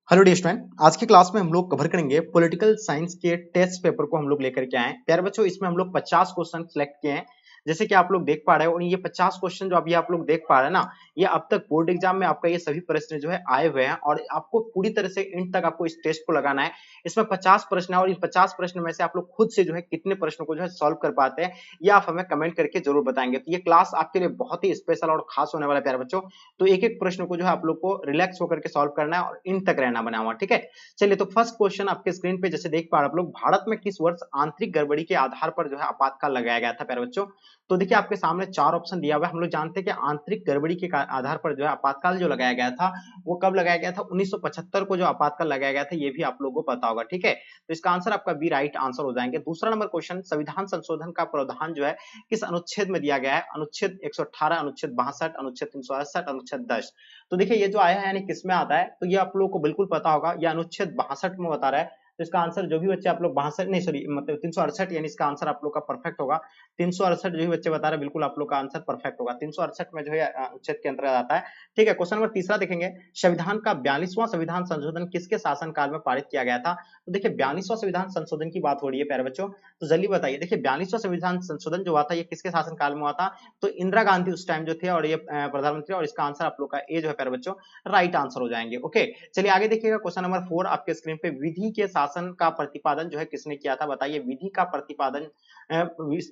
Hello dear student, आज की class में हम लोग कवर करेंगे पॉलिटिकल साइंस के टेस्ट पेपर को हम लोग लेकर के आए हैं। प्यारे बच्चों, इसमें हम लोग 50 क्वेश्चन सिलेक्ट किए हैं, जैसे कि आप लोग देख पा रहे हो। और ये 50 क्वेश्चन जो अभी आप लोग देख पा रहे हैं ना, ये अब तक बोर्ड एग्जाम में आपका ये सभी प्रश्न जो है आए हुए हैं और आपको पूरी तरह से एंड तक आपको इस टेस्ट को लगाना है। इसमें 50 प्रश्न है और इन 50 प्रश्न में से आप लोग खुद से जो है कितने प्रश्नों को जो है सॉल्व कर पाते हैं, ये आप हमें कमेंट करके जरूर बताएंगे। तो ये क्लास आपके लिए बहुत ही स्पेशल और खास होने वाला है प्यारे बच्चों। तो एक एक प्रश्न को जो है आप लोग को रिलैक्स होकर के सॉल्व करना है और इन तक रहना बना हुआ, ठीक है। चलिए, तो फर्स्ट क्वेश्चन आपके स्क्रीन पे जैसे देख पा रहे हैं आप लोग, भारत में किस वर्ष आंतरिक गड़बड़ी के आधार पर जो है आपातकाल लगाया गया था प्यारे बच्चों। तो देखिए, आपके सामने चार ऑप्शन दिया हुआ है। हम लोग जानते हैं कि आंतरिक गड़बड़ी के आधार पर जो है आपातकाल जो लगाया गया था, वो कब लगाया गया था? 1975 को जो आपातकाल लगाया गया था, ये भी आप लोगों को पता होगा, ठीक है। तो इसका आंसर आपका बी राइट आंसर हो जाएंगे। दूसरा नंबर क्वेश्चन, संविधान संशोधन का प्रावधान जो है किस अनुच्छेद में दिया गया है? अनुच्छेद 118, अनुच्छेद 62, अनुच्छेद 368, अनुच्छेद 10। तो देखिए, ये जो आया है यानी किसमें आता है, तो ये आप लोगों को बिल्कुल पता होगा, ये अनुच्छेद 62 में बता रहा है। तो इसका आंसर जो भी बच्चे आप लोग 62 नहीं सॉरी मतलब 368, यानी इसका आंसर आप लोग का परफेक्ट होगा। 368 जो भी बच्चे बता रहे हैं, बिल्कुल आप लोग का आंसर परफेक्ट होगा। 368 में जो है अनुच्छेद के अंतर्गत आता है, ठीक है। क्वेश्चन नंबर तीसरा देखेंगे, संविधान का 42वां संविधान संशोधन किसके शासनकाल में पारित किया गया था? तो देखिए, 42वां संविधान संशोधन की बात हो रही है प्यारे बच्चों, तो जल्दी बताइए। देखिए, 42वां संविधान संशोधन जो हुआ था, ये किसके शासनकाल में हुआ था? तो इंदिरा गांधी उस टाइम जो थे और ये प्रधानमंत्री, और इसका आंसर आप लोग का ए जो है प्यारे बच्चों राइट आंसर हो जाएंगे। ओके, चलिए आगे देखिएगा। क्वेश्चन नंबर 4 आपके स्क्रीन पे, विधि के शासन का प्रतिपादन जो है किसने किया था? बताइए, विधि का प्रतिपादन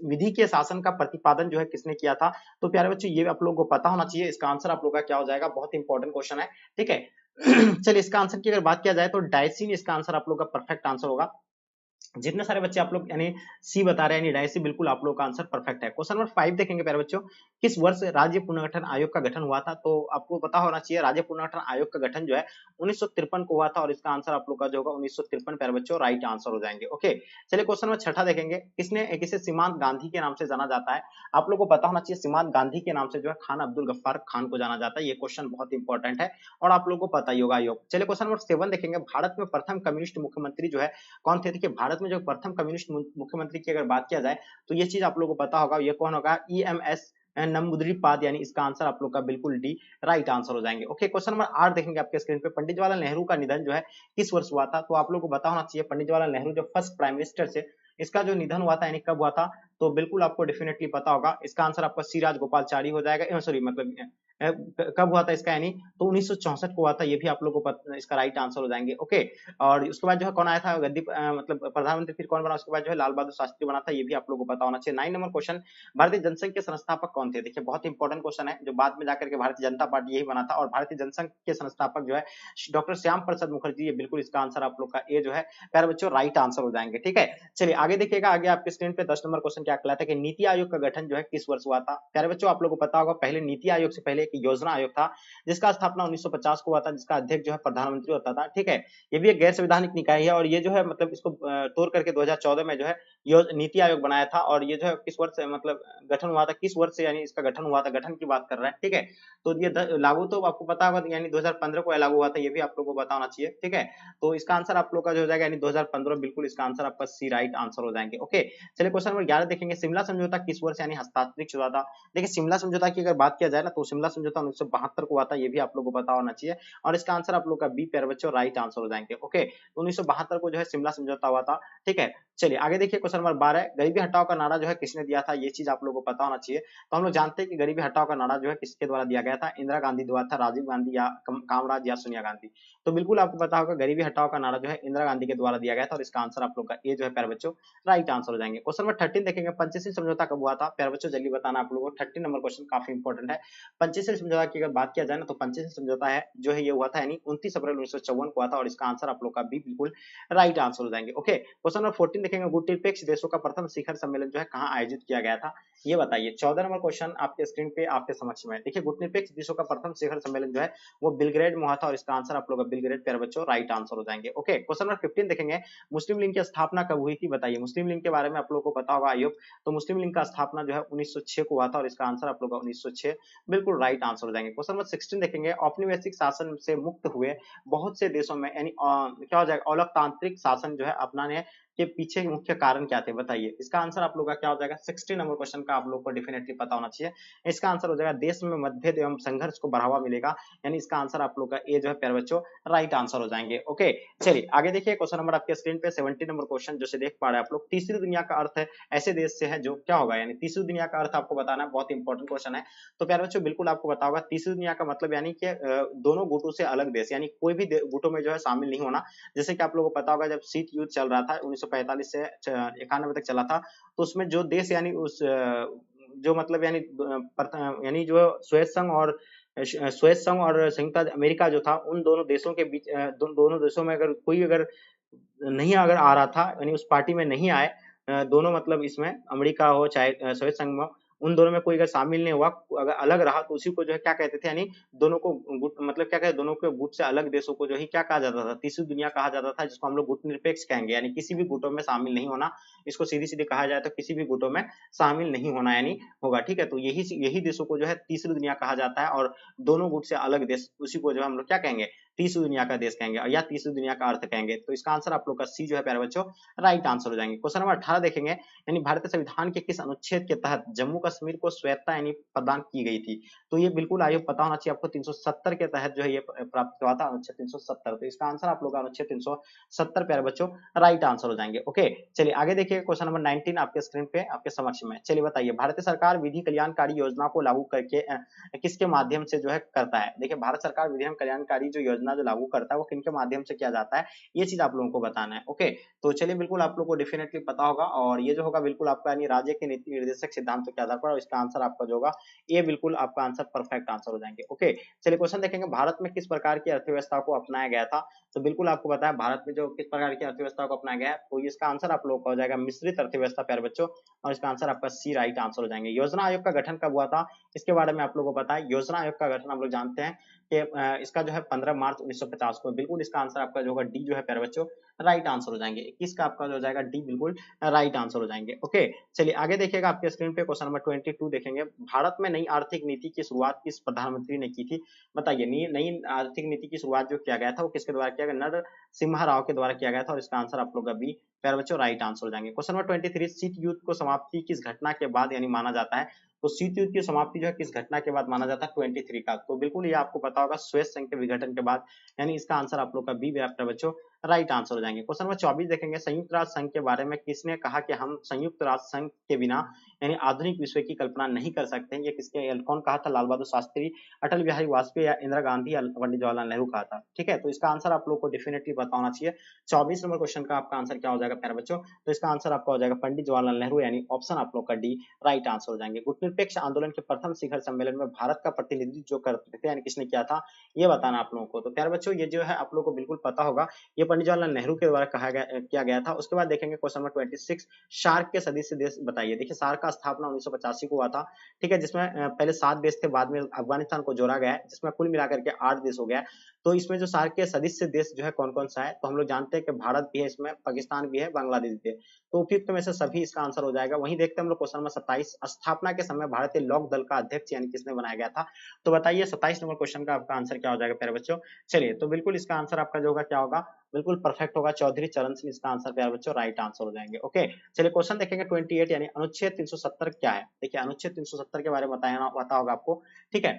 विधि के शासन का प्रतिपादन जो है किसने किया था? तो प्यारे बच्चों, ये आप लोगों को पता होना चाहिए। इसका आंसर आप लोग का क्या हो जाएगा? बहुत इंपॉर्टेंट क्वेश्चन है, ठीक है। चलिए, इसका आंसर की अगर बात किया जाए तो डायसीन इसका आंसर आप लोग का परफेक्ट आंसर होगा। जितने सारे बच्चे आप लोग यानी सी बता रहे हैं, यानी डायसी, बिल्कुल आप लोगों का आंसर परफेक्ट है। क्वेश्चन नंबर 5 देखेंगे प्यारे बच्चों, किस वर्ष राज्य पुनर्गठन आयोग का गठन हुआ था? तो आपको पता होना चाहिए, राज्य पुनर्गठन आयोग का गठन जो है 1953 को हुआ था और इसका आंसर आप लोग का जो होगा 1953 प्यारे बच्चों राइट आंसर हो जाएंगे। ओके, चलिए क्वेश्चन नंबर 6 देखेंगे, किसे सीमांत गांधी के नाम से जाना जाता है? आप लोग को पता होना चाहिए, सीमांत गांधी के नाम से जो है खान अब्दुल गफ्फार खान को जाना जाता है। ये क्वेश्चन बहुत इंपॉर्टेंट है और आप लोग को पता ही होगा योग। चलिए क्वेश्चन नंबर 7 देखेंगे, भारत में प्रथम कम्युनिस्ट मुख्यमंत्री जो है कौन थे? देखिए, भारत में जो प्रथम कम्युनिस्ट मुख्यमंत्री की अगर बात किया जाए तो ये चीज आप लोगों को पता होगा, ये कौन होगा? ईएमएस नंबूद्रीपाद, यानी इसका आंसर आप लोग का बिल्कुल डी राइट आंसर हो जाएंगे। ओके, क्वेश्चन नंबर 8 देखेंगे आपके स्क्रीन पे, पंडित जवाहरलाल नेहरू का निधन जो है किस वर्ष हुआ था? तो आप लोग को पता होना चाहिए, पंडित जवाहरलाल नेहरू जो फर्स्ट प्राइम मिनिस्टर से, इसका जो निधन हुआ था यानी कब हुआ था? तो बिल्कुल आपको डेफिनेटली पता होगा। इसका आंसर आपका सी राजगोपालचारी हो जाएगा, सॉरी मतलब कब हुआ था इसका, यानी तो 1964 को हुआ था। ये भी आप लोग को इसका राइट आंसर हो जाएंगे। ओके, और उसके बाद जो है कौन आया था गद्दी मतलब प्रधानमंत्री, फिर कौन बना उसके बाद? जो है लाल बहादुर शास्त्री बना था। ये भी आप लोगों को पता होना चाहिए। 9 नंबर क्वेश्चन, भारतीय जनसंघ के संस्थापक कौन थे? देखिए, बहुत इंपॉर्टेंट क्वेश्चन है, जो बाद में जाकर के भारतीय जनता पार्टी यही बना था। और भारतीय जनसंघ के संस्थापक जो है डॉक्टर श्याम प्रसाद मुखर्जी। ये बिल्कुल इसका आंसर आप लोग का ए जो है प्यारे बच्चों राइट आंसर हो जाएंगे, ठीक है। चलिए आगे देखिएगा, आगे आपके स्क्रीन पे 10 नंबर क्वेश्चन क्या कहलाता है कि नीति आयोग का गठन जो है किस वर्ष हुआ था? प्यारे बच्चों, आप लोगों को पता होगा, पहले नीति आयोग से पहले एक योजना आयोग था, जिसका स्थापना 1950 को हुआ था, जिसका अध्यक्ष जो है प्रधानमंत्री होता था, ठीक है। ये भी एक गैर संवैधानिक निकाय है और ये जो है मतलब इसको तोड़ करके 2014 में जो है नीति आयोग बनाया था। और ये जो है किस वर्ष से मतलब गठन हुआ था, किस वर्ष से यानी इसका गठन हुआ था, गठन की बात कर रहा है, ठीक है। तो ये लागू तो आपको पता होगा, यानी 2015 को लागू हुआ था। ये भी आप लोगों को पता होना चाहिए, ठीक है। तो इसका आंसर आप लोग का जो हो जाएगा यानी 2015, बिल्कुल इसका आंसर आपका सी राइट आंसर हो जाएंगे। ओके, चलिए क्वेश्चन नंबर 11 देखेंगे, शिमला समझौता किस वर्ष यानी हस्ताक्षरित हुआ था? देखिए, शिमला समझौता की अगर बात किया जाए ना, तो शिमला समझौता 1972 को हुआ था। ये भी आप लोगों को पता होना चाहिए और इसका आंसर आप लोग का बी प्यारे बच्चों राइट आंसर हो जाएंगे। ओके, तो 1972 को जो है शिमला समझौता हुआ था, ठीक है। चलिए आगे देखिए, क्वेश्चन नंबर 12, गरीबी हटाओ का नारा जो है किसने दिया था? ये चीज आप लोगों को पता होना चाहिए। तो हम लोग जानते हैं कि गरीबी हटाओ का नारा जो है किसके द्वारा दिया गया था? इंदिरा गांधी द्वारा था, राजीव गांधी या कामराज या सोनिया गांधी? तो बिल्कुल आपको पता होगा, गरीबी हटाओ का नारा जो है इंदिरा गांधी के द्वारा दिया गया था और इसका आंसर आप लोग का ए जो है प्यारे बच्चों राइट आंसर हो जाएंगे। क्वेश्चन नंबर 13 देखेंगे, पंचशील समझौता कब हुआ था? प्यारे बच्चों, जल्दी बताना आप लोगों को। 13 नंबर क्वेश्चन काफी इंपॉर्टेंट है। पंचशील समझौता की अगर बात किया जाए ना, तो पंचशील समझौता है जो है ये हुआ था यानी 29 अप्रैल 1954 को हुआ था और इसका आंसर आप लोग का बी बिल्कुल राइट आंसर हो जाएंगे। ओके, क्वेश्चन नंबर 14 देखेंगे, गुटनिरपेक्ष देशों का प्रथम शिखर सम्मेलन जो है कहाँ आयोजित किया गया था? ये बताइए। 14 नंबर क्वेश्चन आपके स्क्रीन पे आपके समक्ष में है। देखिए, गुटनिरपेक्ष देशों का प्रथम शिखर सम्मेलन जो है वो बिलग्रेड में हुआ था और इसका आंसर आप लोग का बिलग्रेड प्यारे बच्चों राइट आंसर हो जाएंगे। ओके, क्वेश्चन नंबर 15 देखेंगे, मुस्लिम लीग की स्थापना कब हुई थी? बताइए। मुस्लिम लीग के बारे में आप लोग को पता होगा आयोग, तो मुस्लिम लीग का स्थापना जो है 1906 को हुआ था और इसका आंसर आप लोग का 1906 बिल्कुल राइट आंसर हो जाएंगे। क्वेश्चन नंबर 16 देखेंगे, औपनिवेशिक शासन से मुक्त हुए बहुत से देशों में यानी क्या हो जाएगा, औलोकतांत्रिक शासन जो है अपनाने के पीछे मुख्य कारण क्या थे बताइए। इसका आंसर आप लोग का क्या हो जाएगा, 60 नंबर क्वेश्चन का आप लोग को डेफिनेटली पता होना चाहिए। इसका आंसर हो जाएगा देश में मतभेद एवं संघर्ष को बढ़ावा मिलेगा, यानी इसका आंसर आप लोग का ए जो है प्यारे बच्चों राइट आंसर हो जाएंगे। ओके, चलिए आगे देखिए क्वेश्चन नंबर आपके स्क्रीन पे 70 नंबर क्वेश्चन जैसे देख पा रहे हैं आप लोग, तीसरी दुनिया का अर्थ है ऐसे देश से है जो क्या होगा, यानी तीसरी दुनिया का अर्थ आपको बताना है, बहुत इंपॉर्टेंट क्वेश्चन है। तो प्यारे बच्चों बिल्कुल आपको पता होगा तीसरी दुनिया का मतलब यानी कि दोनों गुटों से अलग देश, यानी कोई भी गुटों में जो है शामिल नहीं होना। जैसे कि आप लोगों को पता होगा जब शीत युद्ध चल रहा था 1945 से 91 तक चला था, तो उसमें जो देश यानी उस जो मतलब यानी यानी जो स्वेत संघ और संयुक्त राज्य अमेरिका जो था, उन दोनों देशों के बीच दोनों देशों में अगर कोई अगर नहीं अगर आ रहा था, यानी उस पार्टी में नहीं आए दोनों मतलब इसमें अमेरिका हो चाहे सोवियत संघ में, उन दोनों में कोई अगर शामिल नहीं हुआ, अगर अलग रहा तो उसी को जो है क्या कहते थे, यानी दोनों को गुट मतलब क्या कहते, दोनों के गुट से अलग देशों को जो है क्या कहा जाता था, तीसरी दुनिया कहा जाता था, जिसको हम लोग गुट निरपेक्ष कहेंगे, यानी किसी भी गुटों में शामिल नहीं होना। इसको सीधी सीधी कहा जाए तो किसी भी गुटों में शामिल नहीं होना यानी होगा, ठीक है। तो यही यही देशों को जो है तीसरी दुनिया कहा जाता है, और दोनों गुट से अलग देश उसी को जो है हम लोग क्या कहेंगे, तीसरी दुनिया का देश कहेंगे या तीसरी दुनिया का अर्थ कहेंगे। तो इसका आंसर आप लोग का सी जो है प्यारे बच्चों राइट आंसर हो जाएंगे। क्वेश्चन नंबर 18 देखेंगे, यानी भारतीय संविधान के किस अनुच्छेद के तहत जम्मू कश्मीर को स्वायत्तता यानी प्रदान की गई थी। तो ये बिल्कुल आयोग पता होना चाहिए आपको, 370 के तहत जो है ये प्राप्त हुआ था, अनुच्छेद 370। तो इसका आंसर आप लोग का अनुच्छेद 370 प्यारे बच्चों राइट आंसर हो जाएंगे। ओके, चलिए आगे देखिए क्वेश्चन नंबर 19 आपके स्क्रीन पे आपके समक्ष में। चलिए बताइए, भारतीय सरकार विधि कल्याणकारी योजना को लागू करके किसके माध्यम से जो है करता है। देखिए भारत सरकार विधि कल्याणकारी जो योजना जो लागू करता है वो किनके माध्यम से किया जाता है, ये चीज आप लोगों को बताना है। ओके, तो चलिए बिल्कुल आप लोग को डेफिनेटली पता होगा, और ये जो होगा बिल्कुल आपका यानी राज्य के नीति निर्देशक सिद्धांतों के आधार पर, और इसका आंसर आपका जो होगा ये बिल्कुल आपका आंसर परफेक्ट आंसर हो जाएंगे। ओके, चलिए क्वेश्चन देखेंगे, भारत में किस प्रकार की अर्थव्यवस्था को अपनाया गया था। तो बिल्कुल आपको पता है भारत में जो किस प्रकार की अर्थव्यवस्था को अपनाया गया है, तो इसका आंसर आप लोगों का हो जाएगा मिश्रित अर्थव्यवस्था प्यारे बच्चों, और इसका आंसर आपका सी राइट आंसर हो जाएंगे। योजना आयोग का गठन कब हुआ था, इसके बारे में आप लोगों को पता है। योजना आयोग का गठन हम लोग जानते हैं कि इसका जो है 15 मार्च 1950 को, बिल्कुल इसका आंसर आपका जो होगा डी जो है प्यारे बच्चों राइट आंसर हो जाएंगे। 21 का आपका जो हो जाएगा डी बिल्कुल राइट आंसर हो जाएंगे। ओके, चलिए आगे देखिएगा आपके स्क्रीन पे क्वेश्चन नंबर 22 देखेंगे, भारत में नई आर्थिक नीति की शुरुआत किस प्रधानमंत्री ने की थी। बताइए नई आर्थिक नीति की शुरुआत जो किया गया था वो किसके द्वारा किया गया, नरसिम्हा राव के द्वारा किया गया था, और इसका आंसर आप लोग का बी प्यारे बच्चों राइट आंसर हो जाएंगे। क्वेश्चन नंबर 23, शीत युद्ध को समाप्ति किस घटना के बाद यानी माना जाता है। तो शीत युद्ध की समाप्ति जो है किस घटना के बाद माना जाता है, 23 का। तो बिल्कुल ये आपको पता होगा स्वेत संघ के विघटन के बाद, यानी इसका आंसर आप लोग का बी प्यारे बच्चों राइट आंसर हो जाएंगे। क्वेश्चन नंबर 24 देखेंगे, संयुक्त राष्ट्र संघ के बारे में किसने कहा कि हम संयुक्त राष्ट्र संघ के बिना यानी आधुनिक विश्व की कल्पना नहीं कर सकते। ये किसके कौन कहा था, लाल बहादुर शास्त्री, अटल बिहारी वाजपेयी या इंदिरा गांधी या पंडित जवाहरलाल नेहरू कहा था, ठीक है। तो इसका आंसर आप लोग को डेफिनेटली पता होना चाहिए। 24 नंबर क्वेश्चन का आपका आंसर क्या हो जाएगा प्यारे बच्चों, तो इसका आंसर आपका हो जाएगा पंडित जवाहरलाल नेहरू, यानी ऑप्शन आप लोग का डी राइट आंसर हो जाएंगे। गुटनिरपेक्ष आंदोलन के प्रथम शिखर सम्मेलन में भारत का प्रतिनिधित्व जो करते थे यानी किसने किया था, ये बताना आप लोगों को। तो प्यारे बच्चों ये जो है आप लोगों को बिल्कुल पता होगा, ये पंडित जवाहरलाल नेहरू के द्वारा कहा गया किया गया था। उसके बाद देखेंगे क्वेश्चन नंबर 26, सार्क के सदस्य देश बताइए। देखिए सार्क का स्थापना 1985 को हुआ था, ठीक है, जिसमें पहले 7 देश थे, बाद में अफगानिस्तान को जोड़ा गया है, जिसमें कुल मिलाकर के 8 देश हो गया। तो इसमें जो सार्क के सदस्य देश जो है कौन कौन सा है, तो हम लोग जानते हैं कि भारत भी है इसमें, पाकिस्तान भी है, बांग्लादेश भी है। तो उपयुक्त में से सभी इसका आंसर हो जाएगा। वहीं देखते हैं हम लोग क्वेश्चन नंबर 27, स्थापना के समय भारतीय लोक दल का अध्यक्ष यानी किसने बनाया गया था। तो बताइए 27 नंबर क्वेश्चन का आपका आंसर क्या हो जाएगा प्यारे बच्चों। चलिए तो बिल्कुल इसका आंसर आपका जो होगा क्या होगा, बिल्कुल परफेक्ट होगा, चौधरी चरण सिंह इसका आंसर प्यारे बच्चों राइट आंसर हो जाएंगे। ओके, चलिए क्वेश्चन देखेंगे 28, यानी अनुच्छेद 370 क्या है। देखिए अनुच्छेद 370 के बारे में बताना पता होगा आपको, ठीक है।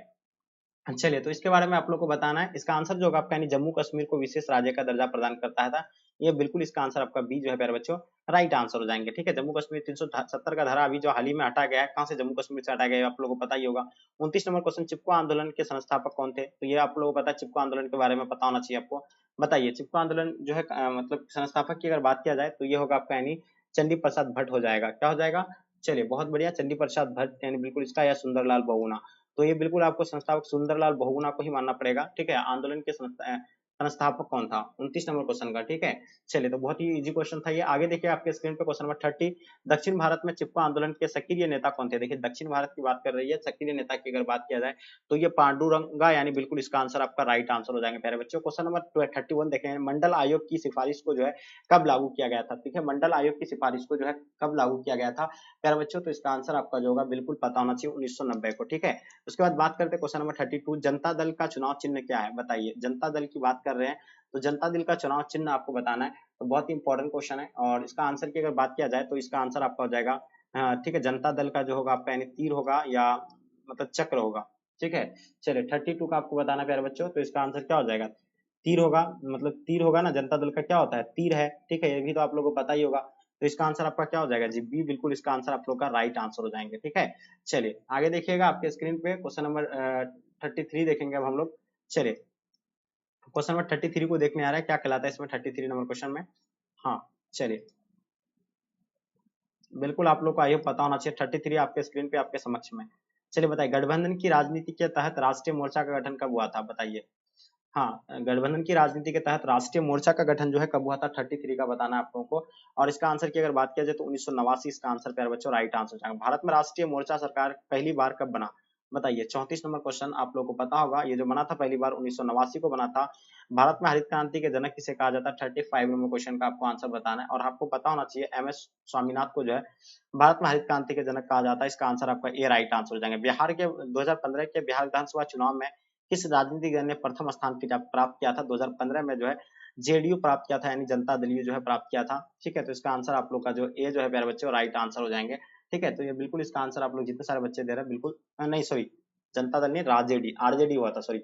चलिए तो इसके बारे में आप लोग को बताना है। इसका आंसर जो होगा आपका यानी जम्मू कश्मीर को विशेष राज्य का दर्जा प्रदान करता है था। ये बिल्कुल इसका आंसर आपका बी जो है प्यारे बच्चों राइट आंसर हो जाएंगे, ठीक है। जम्मू कश्मीर 370 का धारा अभी जो हाल ही में हटा गया है, कहां से, जम्मू कश्मीर से हटा गया है, आप लोगों को पता ही होगा। 29 नंबर क्वेश्चन, चिपको आंदोलन के संस्थापक कौन थे। तो ये आप लोगों को पता है, चिपको आंदोलन के बारे में पता होना चाहिए आपको। बताइए चिपको आंदोलन जो है मतलब संस्थापक की अगर बात किया जाए तो ये होगा आपका यानी चंडी प्रसाद भट्ट हो जाएगा। क्या हो जाएगा, चलिए बहुत बढ़िया, चंडी प्रसाद भट्ट यानी बिल्कुल इसका, या सुंदरलाल बहुगुणा। तो ये बिल्कुल आपको संस्थापक सुंदरलाल बहुगुणा को ही मानना पड़ेगा, ठीक है। आंदोलन के संस्थापक कौन था, 29 नंबर क्वेश्चन का, ठीक है। चलिए तो बहुत ही इजी क्वेश्चन था ये। आगे देखिए आपके स्क्रीन पे क्वेश्चन नंबर 30, दक्षिण भारत में चिपको आंदोलन के सक्रिय नेता कौन थे। देखिए दक्षिण भारत की बात कर रही है, सक्रिय नेता की अगर बात किया जाए तो ये पांडुरंगा, यानी बिल्कुल इसका आंसर आपका राइट आंसर हो जाएंगे प्यारे बच्चों। क्वेश्चन नंबर 31 देखें, मंडल आयोग की सिफारिश को जो है कब लागू किया गया था। ठीक है, मंडल आयोग की सिफारिश को जो है कब लागू किया गया था प्यारे बच्चों, तो इसका आंसर आपका जो होगा बिल्कुल पता होना चाहिए 1990 को, ठीक है। उसके बाद बात करते हैं क्वेश्चन नंबर 32, जनता दल का चुनाव चिन्ह क्या है। बताइए जनता दल की बात कर रहे हैं तो जनता दल का चुनाव चिन्ह आपको बताना है। तो बहुत ही इंपॉर्टेंट क्वेश्चन है। और इसका आंसर की अगर बात किया जाए तो इसका आंसर आपका हो जाएगा ठीक है, जनता दल का जो होगा आपका यानी तीर होगा या मतलब चक्र होगा। ठीक है, चलिए 32 का आपको बताना है प्यारे बच्चों। तो इसका आंसर क्या हो जाएगा, तीर होगा। मतलब तीर होगा ना, जनता दल का क्या होता है, तीर है। ठीक है, ये भी तो आप लोगों को पता ही होगा। तो इसका आंसर आपका क्या हो जाएगा जी, बी बिल्कुल इसका आंसर आप लोग का राइट आंसर हो जाएंगे। ठीक है, चलिए आगे देखिएगा आपके स्क्रीन पे क्वेश्चन नंबर 33 देखेंगे अब हम लोग। चलिए क्वेश्चन नंबर 33 को देखने आ रहा है, क्या कहलाता है इसमें 33 नंबर क्वेश्चन में। हाँ चलिए, बिल्कुल आप लोग को आइए पता होना चाहिए। 33 आपके स्क्रीन पे आपके समक्ष में। चलिए बताइए, गठबंधन की राजनीति के तहत राष्ट्रीय मोर्चा का गठन कब हुआ था, बताइए। हाँ, गठबंधन की राजनीति के तहत राष्ट्रीय मोर्चा का गठन जो है कब हुआ था, 33 का बताना है आप लोगों को। और इसका आंसर की अगर बात किया जाए तो 1989 इसका आंसर प्यारे बच्चों राइट आंसर जाएगा। भारत में राष्ट्रीय मोर्चा सरकार पहली बार कब बना, बताइए। 34 नंबर क्वेश्चन आप लोगों को पता होगा, ये जो बना था पहली बार 1989 को बना था। भारत में हरित क्रांति के जनक किसे कहा जाता है, 35 नंबर क्वेश्चन का आपको आंसर बताना है। और आपको पता होना चाहिए MS स्वामीनाथ को जो है भारत में हरित क्रांति के जनक कहा जाता है। इसका आंसर आपका ए राइट आंसर हो जाएंगे। बिहार के 2015 के बिहार विधानसभा चुनाव में किस राजनीतिक दल ने प्रथम स्थान प्राप्त किया था, 2015 में जो है JDU प्राप्त किया था, यानी जनता दल जो है प्राप्त किया था। ठीक है, तो इसका आंसर आप लोग का जो ए जो है प्यारे बच्चे राइट आंसर हो जाएंगे। ठीक है, तो ये बिल्कुल इसका आंसर आप लोग जितने सारे बच्चे दे रहे हैं बिल्कुल नहीं सॉरी, जनता दल नहीं, RJD हुआ था, सॉरी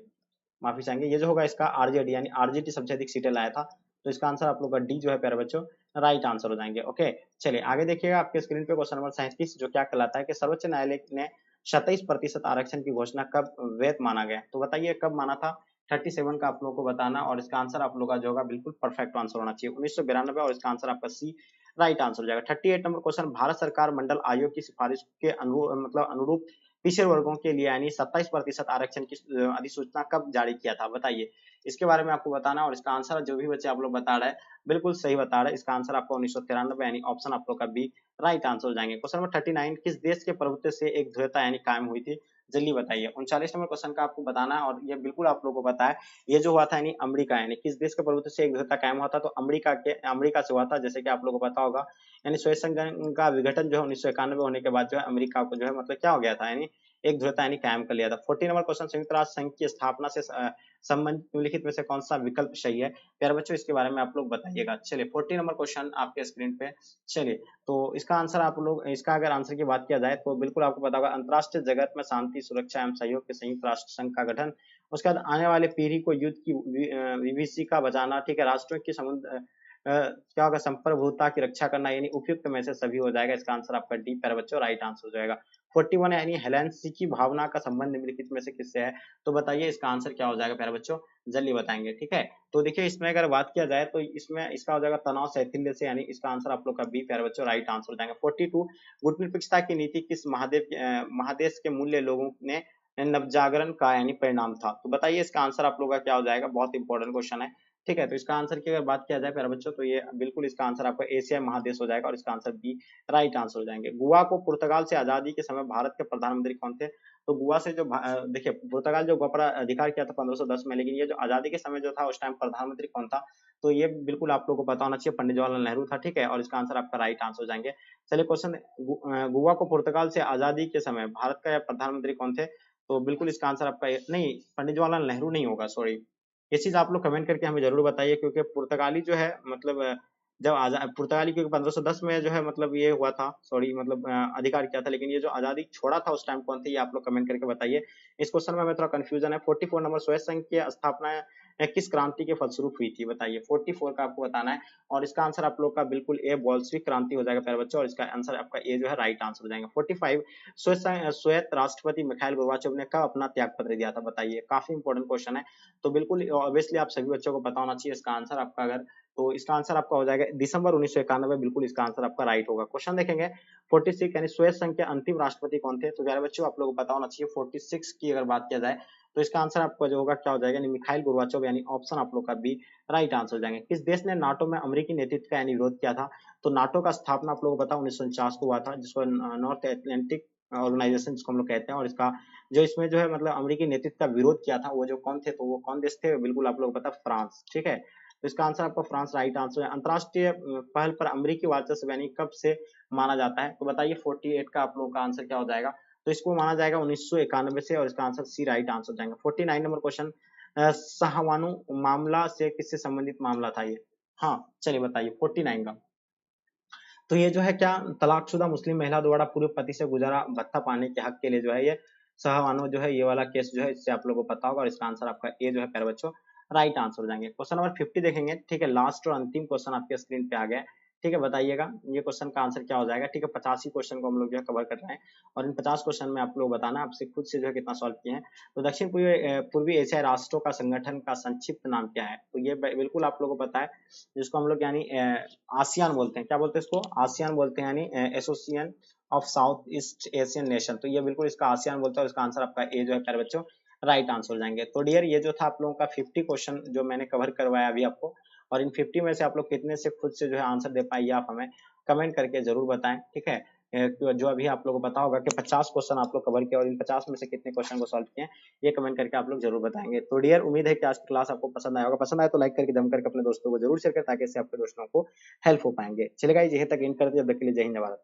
माफी चाहेंगे। ये जो होगा इसका RJD यानी RJD सबसे अधिक सीटें लाया था। तो इसका आंसर आप लोग का डी जो है प्यारे बच्चों राइट आंसर हो जाएंगे। ओके, चलिए आगे देखिएगा आपके स्क्रीन पे क्वेश्चन नंबर 37 जो क्या कहलाता है कि सर्वोच्च न्यायालय ने 27% आरक्षण की घोषणा कब वैध माना गया, तो बताइए कब माना था। 37 का आप लोगों को बताना। और इसका आंसर आप लोग का जो होगा बिल्कुल परफेक्ट आंसर होना चाहिए 1992। और इसका आंसर आपका सी राइट आंसर हो जाएगा। 38 नंबर क्वेश्चन, भारत सरकार मंडल आयोग की सिफारिश के अनुरूप पिछड़े वर्गों के लिए यानी 27% आरक्षण की अधिसूचना कब जारी किया था, बताइए। इसके बारे में आपको बताना। और इसका आंसर जो भी बच्चे आप लोग बता रहे हैं बिल्कुल सही बता रहे हैं। इसका आंसर आपको 1993 यानी ऑप्शन आप लोग का बी राइट आंसर हो जाएंगे। क्वेश्चन नंबर 39, किस देश के प्रभुत्व से एक ध्रुवता यानी कायम हुई थी, जल्दी बताइए। 39 नंबर क्वेश्चन का आपको बताना है। और ये बिल्कुल आप लोगों को पता है, ये जो हुआ था यानी अमेरिका, यानी किस देश के प्रभुत्व से एक ध्रुवता कायम हुआ था, तो अमेरिका से हुआ था, जैसे कि आप लोगों को पता होगा। यानी सोवियत संघ का विघटन जो है 1991 होने के बाद जो है अमेरिका को जो है मतलब क्या हो गया था, यानी एक ध्रुवता यानी कायम कर लिया था। 40 नंबर क्वेश्चन, संयुक्त राष्ट्र संघ की स्थापना से संबंधित निम्नलिखित में से कौन सा विकल्प सही है, प्यारे बच्चों इसके बारे में आप लोग बताइएगा। चलिए 40 नंबर क्वेश्चन आपके स्क्रीन पे। चलिए तो इसका आंसर आप लोग, इसका अगर आंसर की बात किया जाए तो बिल्कुल आपको पता होगा, अंतरराष्ट्रीय जगत में शांति सुरक्षा एवं सहयोग के संयुक्त राष्ट्र संघ का गठन। उसके बाद आने वाले पीढ़ी को युद्ध की विभीषिका बचाना। ठीक है, राष्ट्रों की समुद्र क्या होगा, संप्रभुता की रक्षा करना, यानी उपयुक्त में से सभी हो जाएगा। इसका आंसर आपका डी प्यारे बच्चों राइट आंसर हो जाएगा। 41 यानी हेलेंसी की भावना का संबंध निम्नलिखित में से किससे है, तो बताइए इसका आंसर क्या हो जाएगा प्यारे बच्चों, जल्दी बताएंगे। ठीक है, तो देखिए इसमें अगर बात किया जाए तो इसमें इसका हो जाएगा तनाव शैथिल्य से, यानी इसका आंसर आप लोग का बी प्यारे बच्चों राइट आंसर हो जाएगा। 42, गुटनिरपेक्षता की नीति किस महादेश के मूल्य लोगों ने नवजागरण का यानी परिणाम था, तो बताइए इसका आंसर आप लोग का क्या हो जाएगा। बहुत इंपॉर्टेंट क्वेश्चन है। ठीक है, तो इसका आंसर की अगर बात किया जाए प्यारे बच्चों तो ये बिल्कुल इसका आंसर आपका एशिया महादेश हो जाएगा। और इसका आंसर बी राइट आंसर हो जाएंगे। गोवा को पुर्तगाल से आजादी के समय भारत के प्रधानमंत्री कौन थे, तो गोवा से जो देखिए पुर्तगाल जो गोवा पर अधिकार किया था 1510 में, लेकिन ये जो आजादी के समय जो था उस टाइम प्रधानमंत्री कौन था, तो ये बिल्कुल आप लोगों को पता होना चाहिए, पंडित जवाहरलाल नेहरू था। ठीक है, और इसका आंसर आपका राइट आंसर हो जाएंगे। चलिए क्वेश्चन, गोवा को पुर्तगाल से आजादी के समय भारत का प्रधानमंत्री कौन थे, तो बिल्कुल इसका आंसर आपका नहीं, पंडित जवाहरलाल नेहरू नहीं होगा, सॉरी। ये चीज आप लोग कमेंट करके हमें जरूर बताइए, क्योंकि पुर्तगाली जो है मतलब जब आजाद पुर्तगाली क्योंकि 1510 में जो है मतलब ये हुआ था, सॉरी मतलब अधिकार किया था, लेकिन ये जो आजादी छोड़ा था उस टाइम कौन थे, ये आप लोग कमेंट करके बताइए। इस क्वेश्चन में हमें थोड़ा कंफ्यूजन है। 44 नंबर, सोवियत संघ की स्थापना किस क्रांति के फलस्वरूप हुई थी, बताइए। 44 का आपको बताना है। और इसका आंसर आप लोग का बिल्कुल ए बोल्शेविक क्रांति हो जाएगा प्यारे बच्चों। और इसका आंसर आपका ए जो है राइट आंसर हो जाएगा। 45, श्वेत राष्ट्रपति मिखाइल गोर्बाचोव ने कब अपना त्याग पत्र दिया था, बताइए। काफी इंपॉर्टेंट क्वेश्चन है, तो बिल्कुल ऑब्वियसली आप सभी बच्चों को पता होना चाहिए इसका आंसर आपका। अगर तो इसका आंसर आपका हो जाएगा दिसंबर 1991, बिल्कुल इसका आंसर आपका राइट होगा। क्वेश्चन देखेंगे 46, यानी सोवियत संघ के अंतिम राष्ट्रपति कौन थे, तो प्यारे बच्चों आप लोगों को पता होना चाहिए। 46 की अगर बात किया जाए तो इसका आंसर आपका जो होगा क्या हो जाएगा, मिखाइल गोर्बाचोव, यानी ऑप्शन आप लोग का बी राइट आंसर हो जाएंगे। किस देश ने नाटो में अमेरिकी नेतृत्व का यानी विरोध किया था, तो नाटो का स्थापना आप लोगों को पता 1949 को हुआ था, जिसको नॉर्थ एटलांटिक ऑर्गेनाइजेशन जिसको हम लोग कहते हैं। और इसका जो इसमें जो है मतलब अमेरिकी नेतृत्व का विरोध किया था वो जो कौन थे, तो वो कौन देश थे, बिल्कुल आप लोगों को पता, फ्रांस। ठीक है, तो इसका आंसर आपका फ्रांस राइट आंसर है। अंतरराष्ट्रीय पहल पर अमेरिकी वर्चस्व यानी कब से माना जाता है, तो बताइए। 48 का आप लोगों का आंसर क्या हो जाएगा, तो इसको माना जाएगा 1991 से। और इसका आंसर सी राइट आंसर हो जाएगा। 49 नंबर क्वेश्चन, शाहवानो मामला से किससे संबंधित मामला था ये? हाँ चलिए बताइए 49 का। तो ये जो है क्या, तलाकशुदा मुस्लिम महिला द्वारा पूर्व पति से गुजारा भत्ता पाने के हक के लिए जो है ये शाहवानो जो है ये वाला केस जो है, इससे आप लोगों को पता होगा, और इसका आंसर आपका ए जो है प्यारे बच्चों राइट आंसर हो जाएंगे। क्वेश्चन नंबर 50 देखेंगे, ठीक है, लास्ट और अंतिम क्वेश्चन आपके स्क्रीन पे आ गया है। ठीक है, बताइएगा ये क्वेश्चन का आंसर क्या हो जाएगा। ठीक है, 85 क्वेश्चन को हम लोग जो है कवर कर रहे हैं, और इन 50 क्वेश्चन में आप लोग बताना आपसे खुद से जो है कितना सॉल्व किए हैं। तो दक्षिण पूर्वी एशियाई राष्ट्रों का संगठन का संक्षिप्त नाम क्या है? तो ये बिल्कुल आप लोगों को पता है, जिसको हम लोग यानी आसियान बोलते हैं। क्या बोलते हैं इसको? आसियान बोलते हैं, यानी association of south east Asian nation. तो ये बिल्कुल इसका आसियान बोलता है, इसका आंसर आपका ए जो है प्यारे बच्चों राइट आंसर हो जाएंगे। तो डियर ये जो था आप लोगों का 50 क्वेश्चन जो मैंने कवर करवाया अभी आपको, और इन 50 में से आप लोग कितने से खुद से जो है आंसर दे पाए, ये आप हमें कमेंट करके जरूर बताएं। ठीक है, जो अभी आप लोगों को पता होगा कि 50 क्वेश्चन आप लोग कवर किए, और इन 50 में से कितने क्वेश्चन को सॉल्व किए, ये कमेंट करके आप लोग जरूर बताएंगे। तो डियर उम्मीद है कि आज की क्लास आपको पसंद आया होगा, पसंद आए तो लाइक करके जम करके अपने दोस्तों को जरूर शेयर करें, ताकि इससे आपके दोस्तों को हेल्प हो पाएंगे। चलेगा, यही तक इन कर दिया, जब तक के लिए जय हिंद, जय भारत।